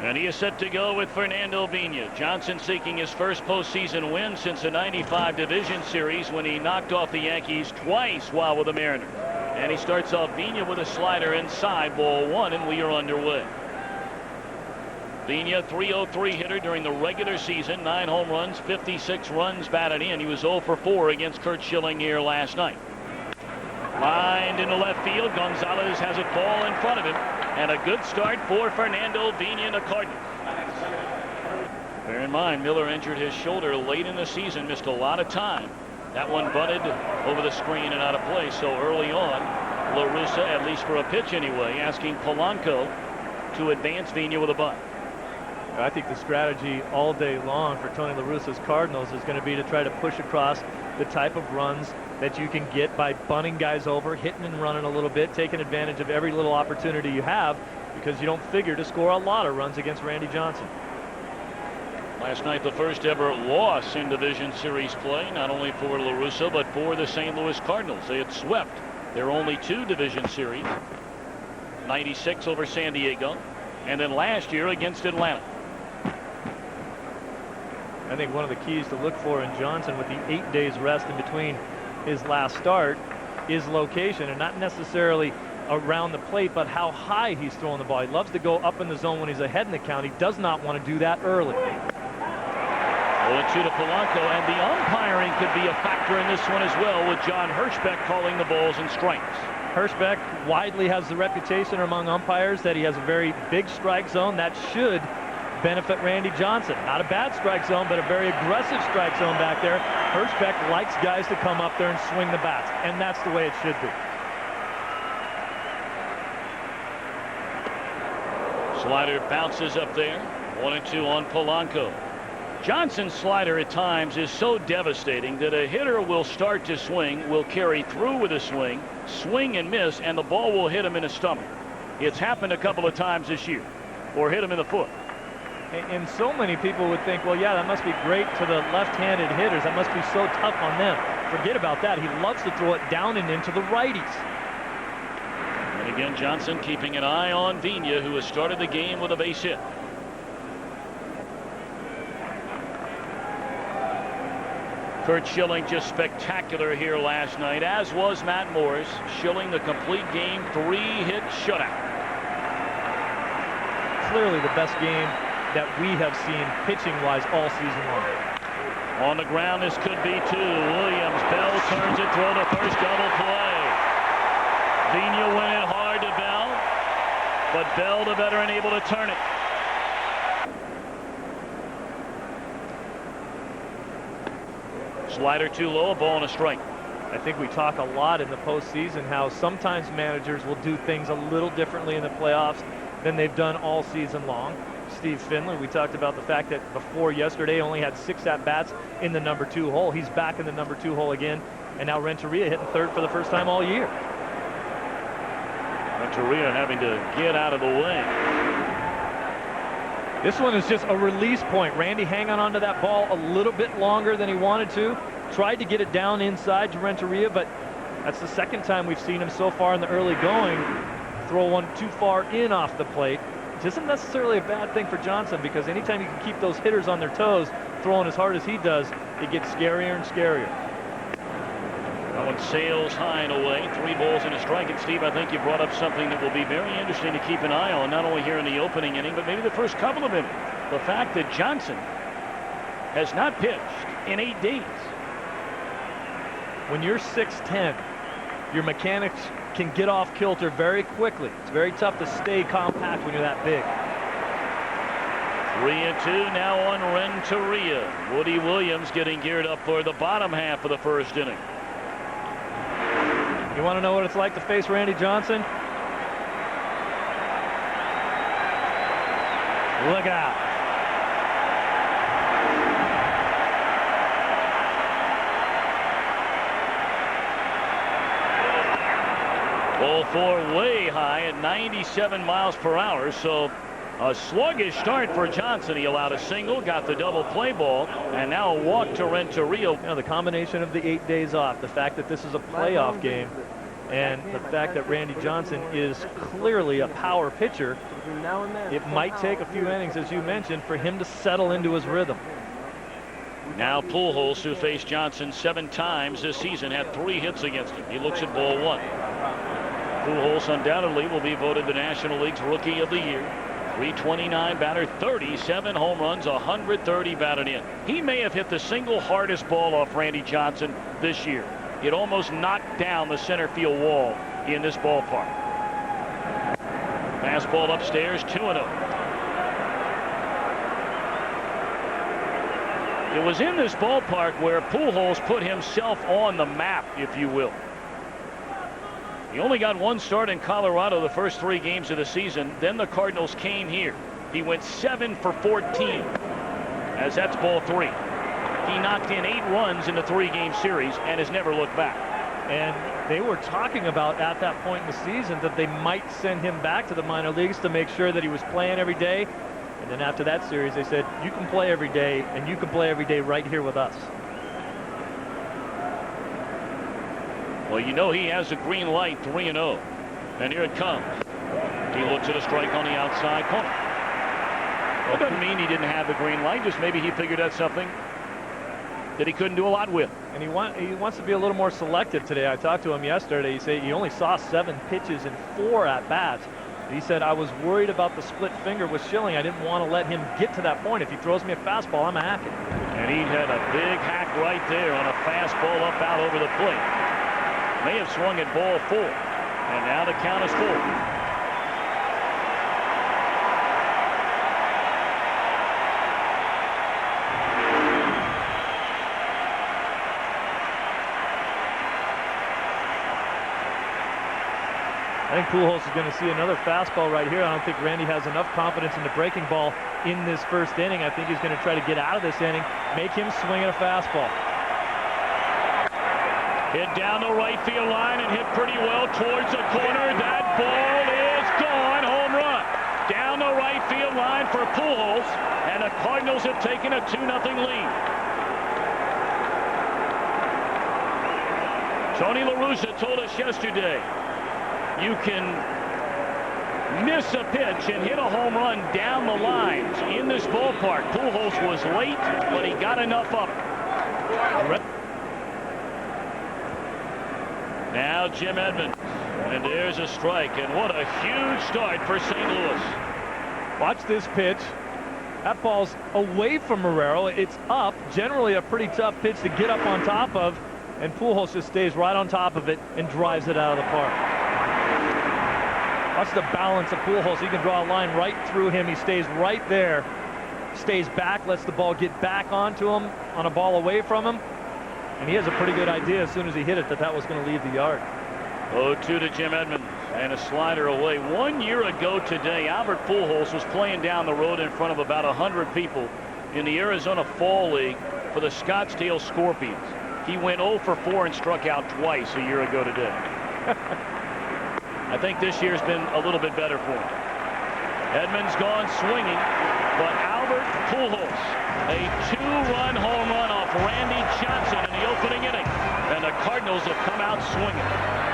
And he is set to go with Fernando Vina. Johnson seeking his first postseason win since the '95 division series when he knocked off the Yankees twice while with the Mariners. And he starts off Vina with a slider inside, ball one, and we are underway. Vina, .303 hitter during the regular season, 9 home runs, 56 runs batted in. He was 0 for 4 against Curt Schilling here last night. Lined into left field. Gonzalez has it ball in front of him. And a good start for Fernando Vina and the Cardinals. Bear in mind, Miller injured his shoulder late in the season, missed a lot of time. That one butted over the screen and out of play. So early on, La Russa, at least for a pitch anyway, asking Polanco to advance Vina with a bunt. I think the strategy all day long for Tony La Russa's Cardinals is going to be to try to push across the type of runs that you can get by bunting guys over, hitting and running a little bit, taking advantage of every little opportunity you have, because you don't figure to score a lot of runs against Randy Johnson. Last night, the first ever loss in division series play, not only for La Russa, but for the St. Louis Cardinals. They had swept their only 2 division series, 96 over San Diego, and then last year against Atlanta. I think one of the keys to look for in Johnson with the 8 days rest in between his last start is location, and not necessarily around the plate, but how high he's throwing the ball. He loves to go up in the zone when he's ahead in the count. He does not want to do that early. 0-2 to Polanco, and the umpiring could be a factor in this one as well, with John Hirschbeck calling the balls and strikes. Hirschbeck widely has the reputation among umpires that he has a very big strike zone. That should benefit Randy Johnson. Not a bad strike zone, but a very aggressive strike zone back there. Hirschbeck likes guys to come up there and swing the bats, and that's the way it should be. Slider bounces up there. 1-2 on Polanco. Johnson's slider at times is so devastating that a hitter will start to swing, will carry through with a swing, swing and miss, and the ball will hit him in the stomach. It's happened a couple of times this year, or hit him in the foot. And so many people would think, well, yeah, that must be great to the left-handed hitters. That must be so tough on them. Forget about that. He loves to throw it down and into the righties. And again, Johnson keeping an eye on Vina, who has started the game with a base hit. Curt Schilling just spectacular here last night, as was Matt Morris. Schilling the complete game, 3-hit shutout. Clearly the best game that we have seen pitching-wise all season long. On the ground, this could be 2. Williams, Bell turns it, throw to first, double play. Vina went it hard to Bell, but Bell, the veteran, able to turn it. Slider too low, a ball and a strike. I think we talk a lot in the postseason how sometimes managers will do things a little differently in the playoffs than they've done all season long. Steve Finley, we talked about the fact that before yesterday only had 6 at-bats in the number 2 hole. He's back in the number 2 hole again, and now Renteria hitting third for the first time all year. Renteria having to get out of the way. This one is just a release point. Randy hanging on to that ball a little bit longer than he wanted to. Tried to get it down inside to Renteria, but that's the second time we've seen him so far in the early going throw one too far in off the plate. It isn't necessarily a bad thing for Johnson, because anytime you can keep those hitters on their toes, throwing as hard as he does, it gets scarier and scarier. That one sails high and away. 3 balls and a strike. And Steve, I think you brought up something that will be very interesting to keep an eye on, not only here in the opening inning, but maybe the first couple of innings. The fact that Johnson has not pitched in 8 days. When you're 6'10", your mechanics can get off kilter very quickly. It's very tough to stay compact when you're that big. 3-2 now on Renteria. Woody Williams getting geared up for the bottom half of the first inning. You want to know what it's like to face Randy Johnson? Look out. Ball 4 way high at 97 miles per hour. So a sluggish start for Johnson. He allowed a single, got the double play ball, and now a walk to Renteria. You know, the combination of the 8 days off, the fact that this is a playoff game, And the fact that Randy Johnson is clearly a power pitcher, it might take a few innings, as you mentioned, for him to settle into his rhythm. Now Pujols, who faced Johnson 7 times this season, had 3 hits against him. He looks at ball 1. Pujols undoubtedly will be voted the National League's Rookie of the Year. 329 batter, 37 home runs, 130 batted in. He may have hit the single hardest ball off Randy Johnson this year. It almost knocked down the center field wall in this ballpark. Fastball upstairs, 2-0. It was in this ballpark where Pujols put himself on the map, if you will. He only got 1 start in Colorado the first 3 games of the season. Then the Cardinals came here. He went 7 for 14, as that's ball 3. He knocked in 8 runs in the 3-game series and has never looked back. And they were talking about at that point in the season that they might send him back to the minor leagues to make sure that he was playing every day. And then after that series, they said, you can play every day, and you can play every day right here with us. Well, you know he has a green light, 3-0. And here it comes. He looks at a strike on the outside corner. That doesn't mean he didn't have the green light, just maybe he figured out something that he couldn't do a lot with. And he wants to be a little more selective today. I talked to him yesterday. He said he only saw 7 pitches and 4 at-bats. He said, I was worried about the split finger with Schilling. I didn't want to let him get to that point. If he throws me a fastball, I'm a hack it. And he had a big hack right there on a fastball up out over the plate. May have swung at ball 4. And now the count is 4. I think Pujols is going to see another fastball right here. I don't think Randy has enough confidence in the breaking ball in this first inning. I think he's going to try to get out of this inning, make him swing at a fastball. Hit down the right field line and hit pretty well towards the corner. That ball is gone. Home run. Down the right field line for Pujols, and the Cardinals have taken a 2-0 lead. Tony La Russa told us yesterday, you can miss a pitch and hit a home run down the lines in this ballpark. Pujols was late, but he got enough of it. Now Jim Edmonds, and there's a strike, and what a huge start for St. Louis. Watch this pitch. That ball's away from Marrero. It's up, generally a pretty tough pitch to get up on top of, and Pujols just stays right on top of it and drives it out of the park. Watch the balance of Pujols. He can draw a line right through him. He stays right there, stays back, lets the ball get back onto him on a ball away from him. And he has a pretty good idea as soon as he hit it that was going to leave the yard. 0-2 to Jim Edmonds, and a slider away. 1 year ago today, Albert Pujols was playing down the road in front of about 100 people in the Arizona Fall League for the Scottsdale Scorpions. He went 0 for 4 and struck out twice a year ago today. I think this year's been a little bit better for him. Edmonds gone swinging, but Albert Pujols, a 2-run home run off Randy Johnson in the opening inning, and the Cardinals have come out swinging.